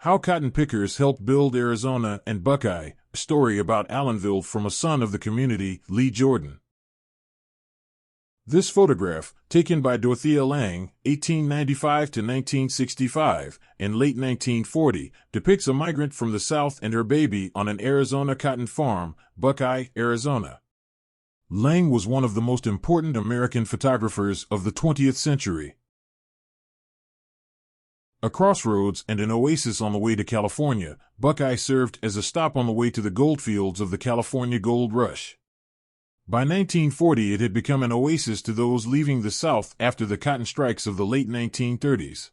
How Cotton Pickers Helped Build Arizona and Buckeye, a story about Allenville from a son of the community, Lee Jordan. This photograph, taken by Dorothea Lange, 1895 to 1965, in late 1940, depicts a migrant from the South and her baby on an Arizona cotton farm, Buckeye, Arizona. Lange was one of the most important American photographers of the 20th century. A crossroads and an oasis on the way to California, Buckeye served as a stop on the way to the goldfields of the California Gold Rush. By 1940, it had become an oasis to those leaving the South after the cotton strikes of the late 1930s.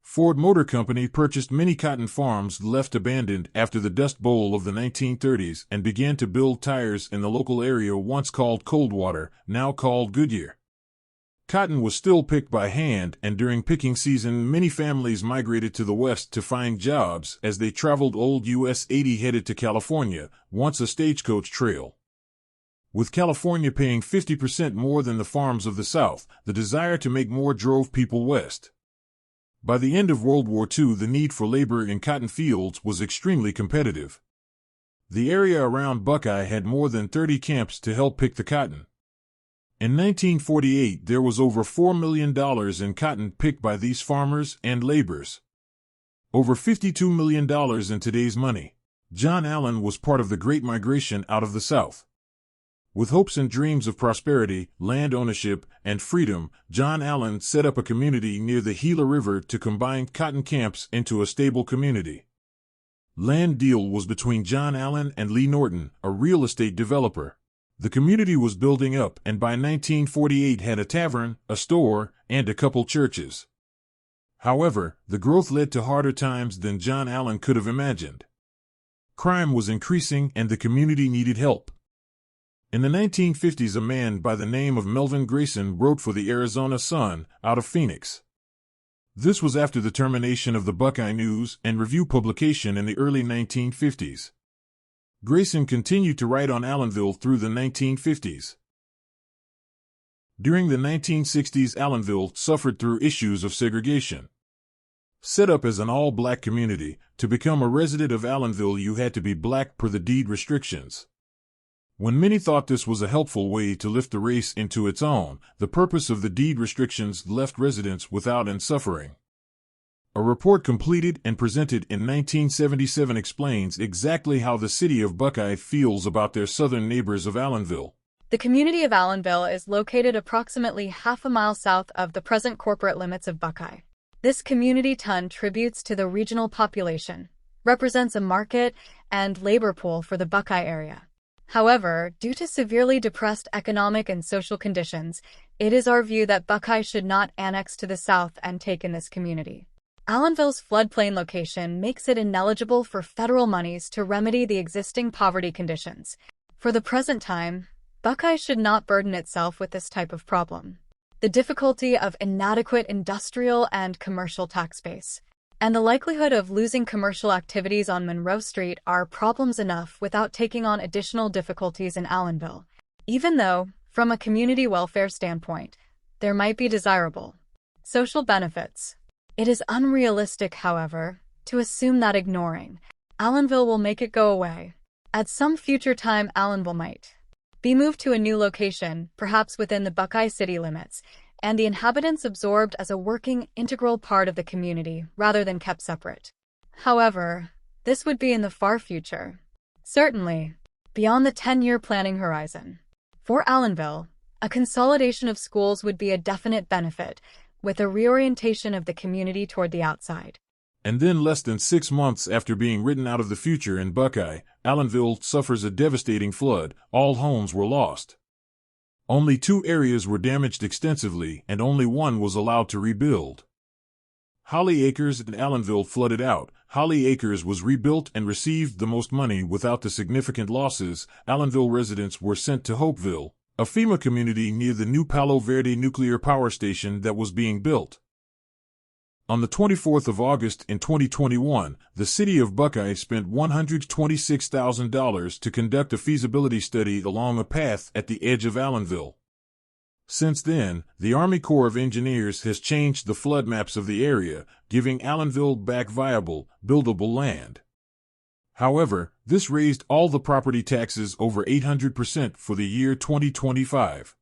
Ford Motor Company purchased many cotton farms left abandoned after the Dust Bowl of the 1930s and began to build tires in the local area once called Coldwater, now called Goodyear. Cotton was still picked by hand, and during picking season many families migrated to the west to find jobs as they traveled Old US 80 headed to California, once a stagecoach trail. With California paying 50% more than the farms of the South, the desire to make more drove people west. By the end of World War II, the need for labor in cotton fields was extremely competitive. The area around Buckeye had more than 30 camps to help pick the cotton. In 1948, there was over $4 million in cotton picked by these farmers and laborers. Over $52 million in today's money. John Allen was part of the Great Migration out of the South. With hopes and dreams of prosperity, land ownership, and freedom, John Allen set up a community near the Gila River to combine cotton camps into a stable community. Land deal was between John Allen and Lee Norton, a real estate developer. The community was building up and by 1948 had a tavern, a store, and a couple churches. However, the growth led to harder times than John Allen could have imagined. Crime was increasing and the community needed help. In the 1950s, a man by the name of Melvin Grayson wrote for the Arizona Sun, out of Phoenix. This was after the termination of the Buckeye News and Review publication in the early 1950s. Grayson continued to write on Allenville through the 1950s. During the 1960s, Allenville suffered through issues of segregation. Set up as an all-black community, to become a resident of Allenville you had to be black per the deed restrictions. When many thought this was a helpful way to lift the race into its own, the purpose of the deed restrictions left residents without and suffering. A report completed and presented in 1977 explains exactly how the city of Buckeye feels about their southern neighbors of Allenville. The community of Allenville is located approximately half a mile south of the present corporate limits of Buckeye. This community ton tributes to the regional population, represents a market and labor pool for the Buckeye area. However, due to severely depressed economic and social conditions, it is our view that Buckeye should not annex to the south and take in this community. Allenville's floodplain location makes it ineligible for federal monies to remedy the existing poverty conditions. For the present time, Buckeye should not burden itself with this type of problem. The difficulty of inadequate industrial and commercial tax base, and the likelihood of losing commercial activities on Monroe Street are problems enough without taking on additional difficulties in Allenville, even though, from a community welfare standpoint, there might be desirable social benefits. It is unrealistic, however, to assume that ignoring Allenville will make it go away. At some future time, Allenville might be moved to a new location, perhaps within the Buckeye city limits, and the inhabitants absorbed as a working, integral part of the community rather than kept separate. However, this would be in the far future. Certainly, beyond the 10-year planning horizon. For Allenville, a consolidation of schools would be a definite benefit, with a reorientation of the community toward the outside. And then less than 6 months after being written out of the future in Buckeye, Allenville suffers a devastating flood. All homes were lost. Only 2 areas were damaged extensively, and only one was allowed to rebuild. Holly Acres and Allenville flooded out. Holly Acres was rebuilt and received the most money without the significant losses. Allenville residents were sent to Hopeville, a FEMA community near the new Palo Verde nuclear power station that was being built. On the 24th of August in 2021, the city of Buckeye spent $126,000 to conduct a feasibility study along a path at the edge of Allenville. Since then, the Army Corps of Engineers has changed the flood maps of the area, giving Allenville back viable, buildable land. However, this raised all the property taxes over 800% for the year 2025.